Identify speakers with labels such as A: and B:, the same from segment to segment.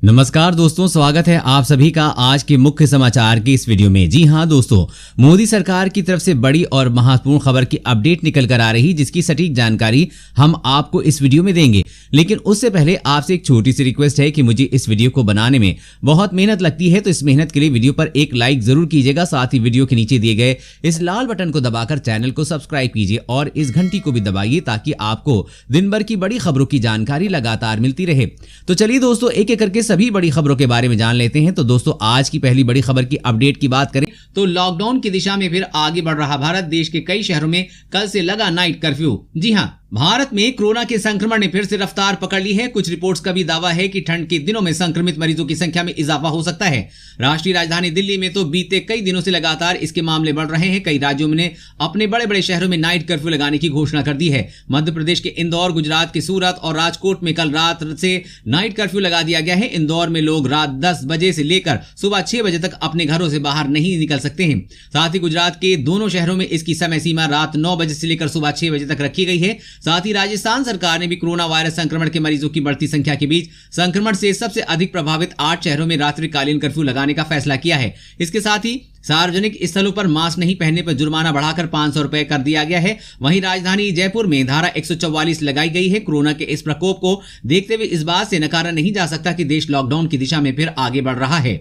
A: नमस्कार दोस्तों, स्वागत है आप सभी का आज के मुख्य समाचार की इस वीडियो में। जी हां दोस्तों, मोदी सरकार की तरफ से बड़ी और महत्वपूर्ण खबर की अपडेट निकल कर आ रही, जिसकी सटीक जानकारी हम आपको इस वीडियो में देंगे। लेकिन उससे पहले आपसे एक छोटी सी रिक्वेस्ट है कि मुझे इस वीडियो को बनाने में बहुत मेहनत लगती है, तो इस मेहनत के लिए वीडियो पर एक लाइक जरूर कीजिएगा। साथ ही वीडियो के नीचे दिए गए इस लाल बटन को दबाकर चैनल को सब्सक्राइब कीजिए और इस घंटी को भी दबाइए ताकि आपको दिन भर की बड़ी खबरों की जानकारी लगातार मिलती रहे। तो चलिए दोस्तों, एक एक करके सभी बड़ी खबरों के बारे में जान लेते हैं। तो दोस्तों, आज की पहली बड़ी खबर की अपडेट की बात करें तो लॉकडाउन की दिशा में फिर आगे बढ़ रहा भारत। देश के कई शहरों में कल से लगा नाइट कर्फ्यू। जी हां, भारत में कोरोना के संक्रमण ने फिर से रफ्तार पकड़ ली है। कुछ रिपोर्ट्स का भी दावा है कि ठंड के दिनों में संक्रमित मरीजों की संख्या में इजाफा हो सकता है। राष्ट्रीय राजधानी दिल्ली में तो बीते कई दिनों से लगातार इसके मामले बढ़ रहे हैं। कई राज्यों ने अपने बड़े बड़े शहरों में नाइट कर्फ्यू लगाने की घोषणा कर दी है। मध्य प्रदेश के इंदौर, गुजरात के सूरत और राजकोट में कल रात से नाइट कर्फ्यू लगा दिया गया है। इंदौर में लोग रात 10 बजे से लेकर सुबह 6 बजे तक अपने घरों से बाहर नहीं निकल सकते हैं। साथ ही गुजरात के दोनों शहरों में इसकी समय सीमा रात 9 बजे से लेकर सुबह 6 बजे तक रखी गई है। साथ ही राजस्थान सरकार ने भी कोरोना वायरस संक्रमण के मरीजों की बढ़ती संख्या के बीच संक्रमण से सबसे अधिक प्रभावित 8 शहरों में रात्रिकालीन कर्फ्यू लगाने का फैसला किया है। इसके साथ ही सार्वजनिक स्थलों पर मास्क नहीं पहनने पर जुर्माना बढ़ाकर 500 रुपए कर दिया गया है। वहीं राजधानी जयपुर में धारा 144 लगाई गई है। कोरोना के इस प्रकोप को देखते हुए इस बात से नकारा नहीं जा सकता कि देश लॉकडाउन की दिशा में फिर आगे बढ़ रहा है।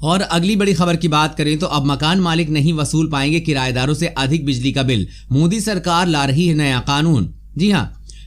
A: और अगली बड़ी खबर की बात करें तो अब मकान मालिक नहीं वसूल पाएंगे किराएदारों से अधिक बिजली का बिल। मोदी सरकार ला रही है नया कानून। जी हां,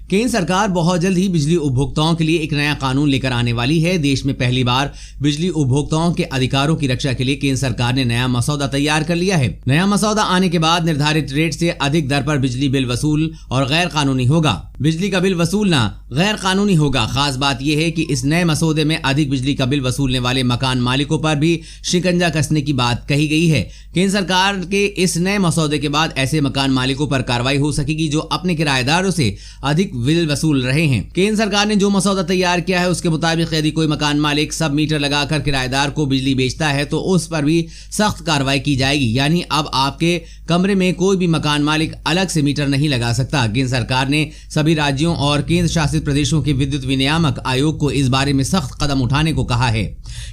A: केंद्र सरकार बहुत जल्द ही बिजली उपभोक्ताओं के लिए एक नया कानून लेकर आने वाली है। देश में पहली बार बिजली उपभोक्ताओं के अधिकारों की रक्षा के लिए केंद्र सरकार ने नया मसौदा तैयार कर लिया है। नया मसौदा आने के बाद निर्धारित रेट से अधिक दर पर बिजली बिल वसूल और गैर कानूनी होगा। बिजली का बिल वसूलना गैर कानूनी होगा। खास बात यह है कि इस नए मसौदे में अधिक बिजली का बिल वसूलने वाले मकान मालिकों पर भी शिकंजा कसने की बात कही गई है। केंद्र सरकार के इस नए मसौदे के बाद ऐसे मकान मालिकों पर कार्रवाई हो सकेगी जो अपने किराएदारों से अधिक बिल वसूल रहे हैं। केंद्र सरकार ने जो मसौदा तैयार किया है उसके मुताबिक यदि कोई मकान मालिक सब मीटर लगाकर किराएदार को बिजली बेचता है तो उस पर भी सख्त कार्रवाई की जाएगी। यानी अब आपके कमरे में कोई भी मकान मालिक अलग से मीटर नहीं लगा सकता। केंद्र सरकार ने सभी राज्यों और केंद्र शासित प्रदेशों के विद्युत विनियामक आयोग को इस बारे में सख्त कदम उठाने को कहा है।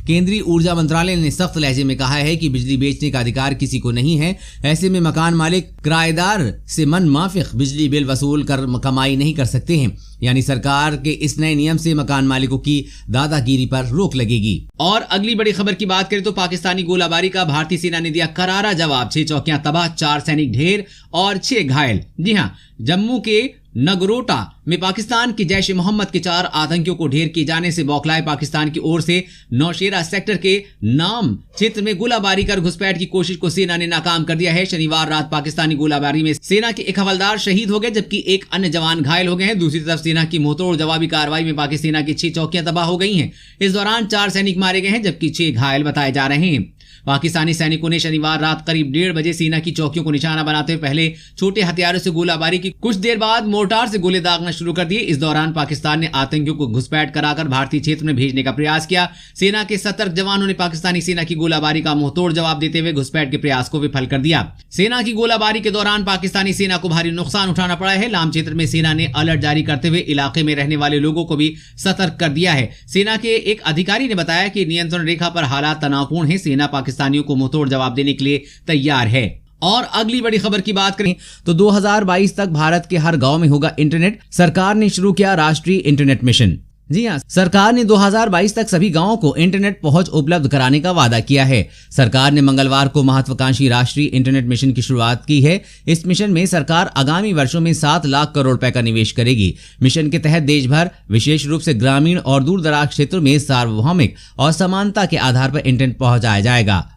A: केंद्रीय ऊर्जा मंत्रालय ने सख्त लहजे में कहा है कि बिजली बेचने का अधिकार किसी को नहीं है। ऐसे में मकान मालिक किराएदार से मन माफिक बिजली बिल वसूल कर कमाई नहीं कर सकते हैं। यानी सरकार के इस नए नियम से मकान मालिकों की दादागिरी पर रोक लगेगी। और अगली बड़ी खबर की बात करें तो पाकिस्तानी गोलाबारी का भारतीय सेना ने दिया करारा जवाब। 6 चौकियां तबाह, 4 सैनिक ढेर और 6 घायल। जी हां, जम्मू के नगरोटा में पाकिस्तान के जैश ए मोहम्मद के 4 आतंकियों को ढेर किए जाने से बौखलाए पाकिस्तान की ओर से नौशेरा सेक्टर के नाम क्षेत्र में गोलाबारी कर घुसपैठ की कोशिश को सेना ने नाकाम कर दिया है। शनिवार रात पाकिस्तानी गोलाबारी में सेना के एक हवलदार शहीद हो गए जबकि एक अन्य जवान घायल हो गए हैं। दूसरी तरफ सेना की मुंहतोड़ जवाबी कार्रवाई में पाकिस्तान सेना की 6 चौकियां तबाह हो गई हैं। इस दौरान 4 सैनिक मारे गए हैं जबकि 6 घायल बताए जा रहे हैं। पाकिस्तानी सैनिकों ने शनिवार रात करीब 1:30 बजे सेना की चौकियों को निशाना बनाते हुए पहले छोटे हथियारों से गोलाबारी की, कुछ देर बाद मोर्टार से गोले दागना शुरू कर दिए। इस दौरान पाकिस्तान ने आतंकियों को घुसपैठ कराकर भारतीय क्षेत्र में भेजने का प्रयास किया। सेना के सतर्क जवानों ने पाकिस्तानी सेना की गोलाबारी का मुंहतोड़ जवाब देते हुए घुसपैठ के प्रयास को विफल कर दिया। सेना की गोलाबारी के दौरान पाकिस्तानी सेना को भारी नुकसान उठाना पड़ा है। लाम क्षेत्र में सेना ने अलर्ट जारी करते हुए इलाके में रहने वाले लोगों को भी सतर्क कर दिया है। सेना के एक अधिकारी ने बताया कि नियंत्रण रेखा पर हालात तनावपूर्ण है। सेना पाकिस्तानियों को मुंहतोड़ जवाब देने के लिए तैयार है। और अगली बड़ी खबर की बात करें तो 2022 तक भारत के हर गांव में होगा इंटरनेट। सरकार ने शुरू किया राष्ट्रीय इंटरनेट मिशन। जी हां, सरकार ने 2022 तक सभी गांवों को इंटरनेट पहुंच उपलब्ध कराने का वादा किया है। सरकार ने मंगलवार को महत्वाकांक्षी राष्ट्रीय इंटरनेट मिशन की शुरुआत की है। इस मिशन में सरकार आगामी वर्षों में 7 लाख करोड़ रुपए का निवेश करेगी। मिशन के तहत देश भर, विशेष रूप से ग्रामीण और दूर दराज क्षेत्रों में सार्वभौमिक और समानता के आधार पर इंटरनेट पहुंचाया जाएगा।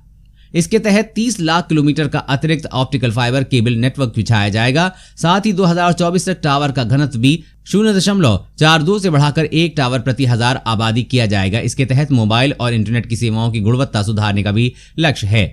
A: इसके तहत 30 लाख किलोमीटर का अतिरिक्त ऑप्टिकल फाइबर केबल नेटवर्क बिछाया जाएगा। साथ ही 2024 तक टावर का घनत्व भी 0.42 से बढ़ाकर 1 टावर प्रति 1000 आबादी किया जाएगा। इसके तहत मोबाइल और इंटरनेट की सेवाओं की गुणवत्ता सुधारने का भी लक्ष्य है।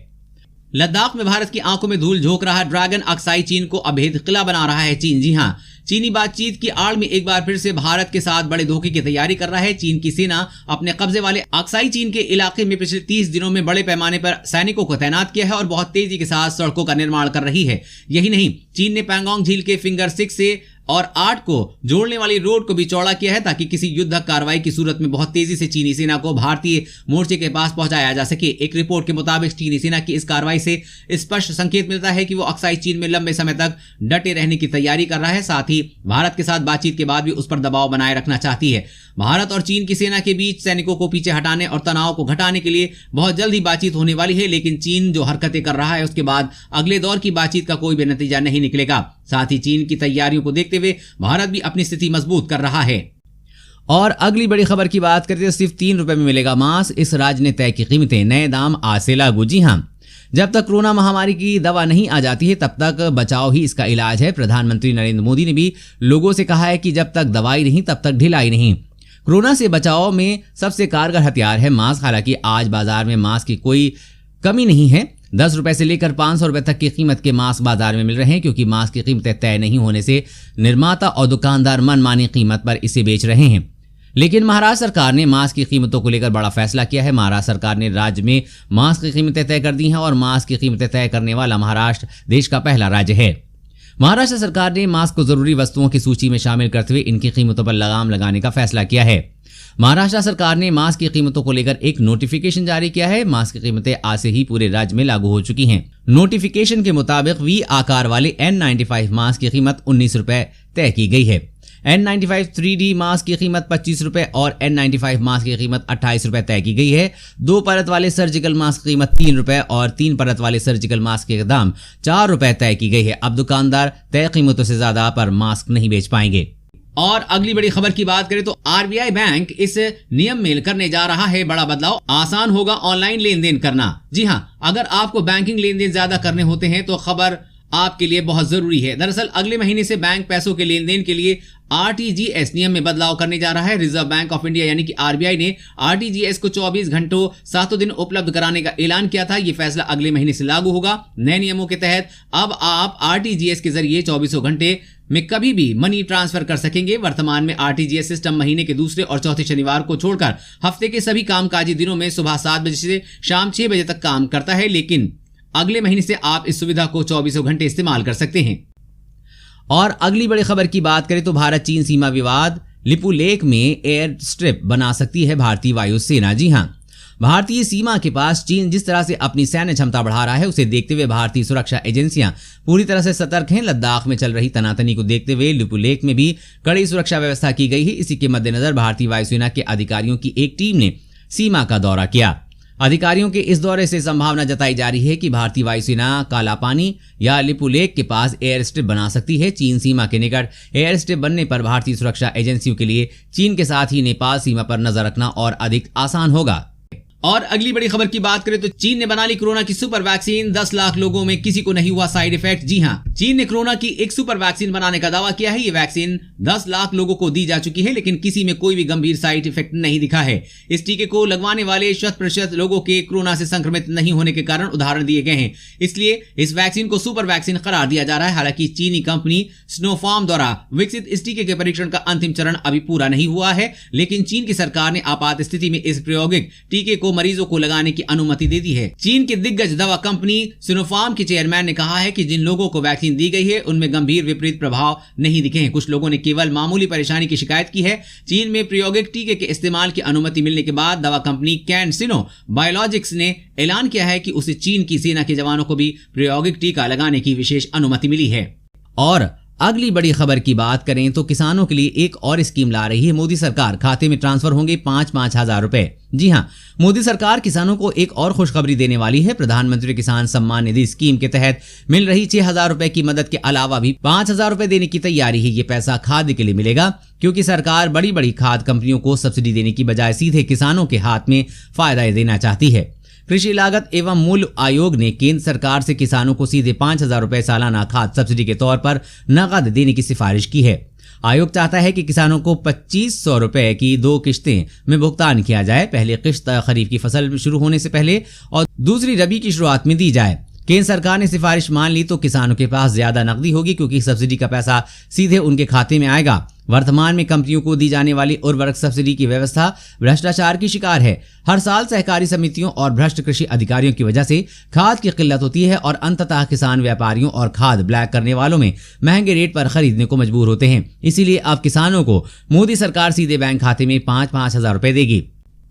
A: लद्दाख में भारत की आंखों में धूल झोंक रहा ड्रैगन अक्साई चीन को अभेद किला बना रहा है चीन। जी हां, चीनी बातचीत की आड़ में एक बार फिर से भारत के साथ बड़े धोखे की तैयारी कर रहा है। चीन की सेना अपने कब्जे वाले अक्साई चीन के इलाके में पिछले 30 दिनों में बड़े पैमाने पर सैनिकों को तैनात किया है और बहुत तेजी के साथ सड़कों का निर्माण कर रही है। यही नहीं, चीन ने पैंगोंग झील के फिंगर 6 से और 8 को जोड़ने वाली रोड को भी चौड़ा किया है ताकि किसी युद्धक कार्रवाई की सूरत में बहुत तेजी से चीनी सेना को भारतीय मोर्चे के पास पहुंचाया जा सके। एक रिपोर्ट के मुताबिक चीनी सेना की इस कार्रवाई से स्पष्ट संकेत मिलता है कि वो अक्साई चीन में लंबे समय तक डटे रहने की तैयारी कर रहा है, साथ ही भारत के साथ बातचीत के बाद भी उस पर दबाव बनाए रखना चाहती है। भारत और चीन की सेना के बीच सैनिकों को पीछे हटाने और तनाव को घटाने के लिए बहुत जल्द ही बातचीत होने वाली है, लेकिन चीन जो हरकतें कर रहा है उसके बाद अगले दौर की बातचीत का कोई भी नतीजा नहीं निकलेगा। साथ ही चीन की तैयारियों को देखते हुए भारत भी अपनी स्थिति मजबूत कर रहा है। और अगली बड़ी खबर की बात करते हैं, सिर्फ 3 रुपए में मिलेगा मास्क, इस राज्य ने तय की कीमतें, नए दाम आज से लागू। जी हां, जब तक कोरोना महामारी की दवा नहीं आ जाती है तब तक बचाव ही इसका इलाज है। प्रधानमंत्री नरेंद्र मोदी ने भी लोगों से कहा है कि जब तक दवाई नहीं तब तक ढिलाई नहीं। कोरोना से बचाव में सबसे कारगर हथियार है मास्क। हालांकि आज बाजार में मास्क की कोई कमी नहीं है। 10 रुपए से लेकर 500 रुपए तक की कीमत के मास्क बाजार में मिल रहे हैं, क्योंकि मास्क की कीमतें तय नहीं होने से निर्माता और दुकानदार मनमानी कीमत पर इसे बेच रहे हैं। लेकिन महाराष्ट्र सरकार ने मास्क की कीमतों को लेकर बड़ा फैसला किया है। महाराष्ट्र सरकार ने राज्य में मास्क की कीमतें तय कर दी हैं और मास्क की कीमतें तय करने वाला महाराष्ट्र देश का पहला राज्य है। महाराष्ट्र सरकार ने मास्क को जरूरी वस्तुओं की सूची में शामिल करते हुए इनकी कीमतों पर लगाम लगाने का फैसला किया है। महाराष्ट्र सरकार ने मास्क की कीमतों को लेकर एक नोटिफिकेशन जारी किया है। मास्क की कीमतें आज से ही पूरे राज्य में लागू हो चुकी हैं। नोटिफिकेशन के मुताबिक वी आकार वाले N95 मास्क की कीमत 19 रुपए तय की गई है। N95 3D मास्क की कीमत 25 रुपए और N95 मास्क की कीमत 28 रुपए तय की गई है। 2 परत वाले सर्जिकल मास्क की कीमत 3 रुपए और 3 परत वाले सर्जिकल मास्क के दाम 4 रुपए तय की गई है। अब दुकानदार तय कीमतों से ज्यादा पर मास्क नहीं बेच पाएंगे। और अगली बड़ी खबर की बात करें तो आरबीआई बैंक इस नियम में करने जा रहा है बड़ा बदलाव, आसान होगा ऑनलाइन लेन देन करना। जी हां, अगर आपको बैंकिंग लेन देन ज्यादा करने होते हैं तो खबर आपके लिए बहुत जरूरी है। दरअसल अगले महीने से बैंक पैसों के लेन देन के लिए आरटीजीएस नियम में बदलाव करने जा रहा है। रिजर्व बैंक ऑफ इंडिया यानी कि आरबीआई ने आरटीजीएस को 24 घंटों 7 दिन उपलब्ध कराने का ऐलान किया था। यह फैसला अगले महीने से लागू होगा। नए नियमों के तहत अब आप आरटीजीएस के जरिए 24 घंटे में कभी भी मनी ट्रांसफर कर सकेंगे। वर्तमान में आरटीजीएस सिस्टम महीने के दूसरे और चौथे शनिवार को छोड़कर हफ्ते के सभी कामकाजी दिनों में सुबह 7 बजे से शाम 6 बजे तक काम करता है, लेकिन अगले महीने से आप इस सुविधा को 24 घंटे इस्तेमाल कर सकते हैं। और अगली बड़ी खबर की बात करें तो भारत चीन सीमा विवाद, लिपू लेक में एयर स्ट्रिप बना सकती है भारतीय वायुसेना। जी हां, भारतीय सीमा के पास चीन जिस तरह से अपनी सैन्य क्षमता बढ़ा रहा है उसे देखते हुए भारतीय सुरक्षा एजेंसियां पूरी तरह से सतर्क हैं। लद्दाख में चल रही तनातनी को देखते हुए लिपू लेक में भी कड़ी सुरक्षा व्यवस्था की गई है। इसी के मद्देनजर भारतीय वायुसेना के अधिकारियों की एक टीम ने सीमा का दौरा किया। अधिकारियों के इस दौरे से संभावना जताई जा रही है कि भारतीय वायुसेना काला पानी या लिपू लेक के पास एयर स्ट्रिप बना सकती है। चीन सीमा के निकट एयर स्ट्रिप बनने पर भारतीय सुरक्षा एजेंसियों के लिए चीन के साथ ही नेपाल सीमा पर नजर रखना और अधिक आसान होगा। और अगली बड़ी खबर की बात करें तो चीन ने बना ली कोरोना की सुपर वैक्सीन, 10 लाख लोगों में किसी को नहीं हुआ साइड इफेक्ट। जी हां, चीन ने कोरोना की एक सुपर वैक्सीन बनाने का दावा किया है। ये वैक्सीन 10 लाख लोगों को दी जा चुकी है, लेकिन किसी में कोई भी गंभीर साइड इफेक्ट नहीं दिखा है। इस टीके को लगवाने वाले 100% लोगों के कोरोना से संक्रमित नहीं होने के कारण उदाहरण दिए गए हैं, इसलिए इस वैक्सीन को सुपर वैक्सीन करार दिया जा रहा है। हालांकि चीनी कंपनी सिनोफार्म द्वारा विकसित इस टीके के परीक्षण का अंतिम चरण अभी पूरा नहीं हुआ है, लेकिन चीन की सरकार ने आपात स्थिति में इस प्रायोगिक टीके को मरीजों को लगाने की अनुमति दे दी है। चीन की दिग्गज दवा कंपनी सिनोफार्म के चेयरमैन ने कहा है कि जिन लोगों को वैक्सीन दी गई है उनमें गंभीर विपरीत प्रभाव नहीं दिखे हैं। कुछ लोगों ने केवल मामूली परेशानी की शिकायत की है। चीन में प्रायोगिक टीके के इस्तेमाल की अनुमति मिलने के बाद दवा कंपनी कैनसिनो बायोलॉजिक्स ने ऐलान किया है कि उसे चीन की सेना के जवानों को भी प्रायोगिक टीका लगाने की विशेष अनुमति मिली है। और अगली बड़ी खबर की बात करें तो किसानों के लिए एक और स्कीम ला रही है मोदी सरकार। खाते में ट्रांसफर होंगे 5-5 हजार रुपए। जी हां, मोदी सरकार किसानों को एक और खुशखबरी देने वाली है। प्रधानमंत्री किसान सम्मान निधि स्कीम के तहत मिल रही 6,000 रुपए की मदद के अलावा भी 5,000 रुपए देने की तैयारी है। ये पैसा खाद्य के लिए मिलेगा, क्योंकि सरकार बड़ी बड़ी खाद्य कंपनियों को सब्सिडी देने की बजाय सीधे किसानों के हाथ में फायदा देना चाहती है। कृषि लागत एवं मूल्य आयोग ने केंद्र सरकार से किसानों को सीधे 5,000 रुपए सालाना खाद्य सब्सिडी के तौर पर नकद देने की सिफारिश की है। आयोग चाहता है कि किसानों को 2,500 रुपए की 2 किश्तें में भुगतान किया जाए। पहली किश्त खरीफ की फसल शुरू होने से पहले और दूसरी रबी की शुरुआत में दी जाए। केंद्र सरकार ने सिफारिश मान ली तो किसानों के पास ज्यादा नकदी होगी, क्योंकि सब्सिडी का पैसा सीधे उनके खाते में आएगा। वर्तमान में कंपनियों को दी जाने वाली उर्वरक सब्सिडी की व्यवस्था भ्रष्टाचार की शिकार है। हर साल सहकारी समितियों और भ्रष्ट कृषि अधिकारियों की वजह से खाद की किल्लत होती है और अंततः किसान व्यापारियों और खाद ब्लैक करने वालों में महंगे रेट पर खरीदने को मजबूर होते हैं। इसीलिए अब किसानों को मोदी सरकार सीधे बैंक खाते में 5-5 हजार रुपए देगी।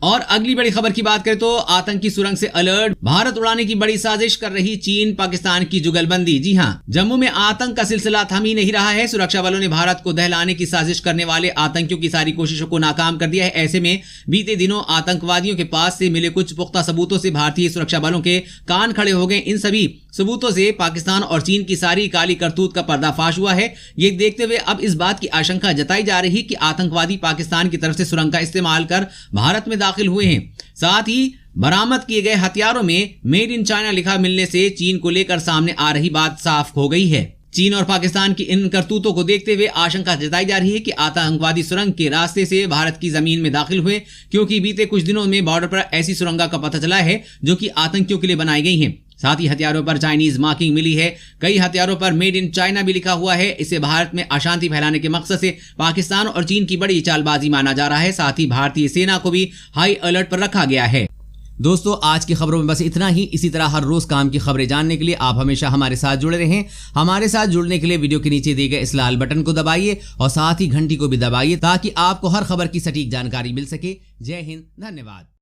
A: और अगली बड़ी खबर की बात करें तो आतंकी सुरंग से अलर्ट, भारत उड़ाने की बड़ी साजिश कर रही चीन पाकिस्तान की जुगलबंदी। जी हां, जम्मू में आतंक का सिलसिला थम ही नहीं रहा है। सुरक्षा बलों ने भारत को दहलाने की साजिश करने वाले आतंकियों की सारी कोशिशों को नाकाम कर दिया है। ऐसे में बीते दिनों आतंकवादियों के पास से मिले कुछ पुख्ता सबूतों से भारतीय सुरक्षा बलों के कान खड़े हो गए। इन सभी सबूतों से पाकिस्तान और चीन की सारी काली करतूत का पर्दाफाश हुआ है। ये देखते हुए अब इस बात की आशंका जताई जा रही कि आतंकवादी पाकिस्तान की तरफ से सुरंग का इस्तेमाल कर भारत में दाखिल हुए हैं। साथ ही बरामद किए गए हथियारों में मेड इन चाइना लिखा मिलने से चीन को लेकर सामने आ रही बात साफ हो गई है। चीन और पाकिस्तान की इन करतूतों को देखते हुए आशंका जताई जा रही है कि आतंकवादी सुरंग के रास्ते से भारत की जमीन में दाखिल हुए, क्योंकि बीते कुछ दिनों में बॉर्डर पर ऐसी सुरंगा का पता चला है जो कि आतंकियों के लिए बनाई गई हैं। साथ ही हथियारों पर चाइनीज मार्किंग मिली है। कई हथियारों पर मेड इन चाइना भी लिखा हुआ है। इसे भारत में अशांति फैलाने के मकसद से पाकिस्तान और चीन की बड़ी चालबाजी माना जा रहा है। साथ ही भारतीय सेना को भी हाई अलर्ट पर रखा गया है। दोस्तों, आज की खबरों में बस इतना ही। इसी तरह हर रोज काम की खबरें जानने के लिए आप हमेशा हमारे साथ जुड़े रहें। हमारे साथ जुड़ने के लिए वीडियो के नीचे दिए गए इस लाल बटन को दबाइए और साथ ही घंटी को भी दबाइए, ताकि आपको हर खबर की सटीक जानकारी मिल सके। जय हिंद, धन्यवाद।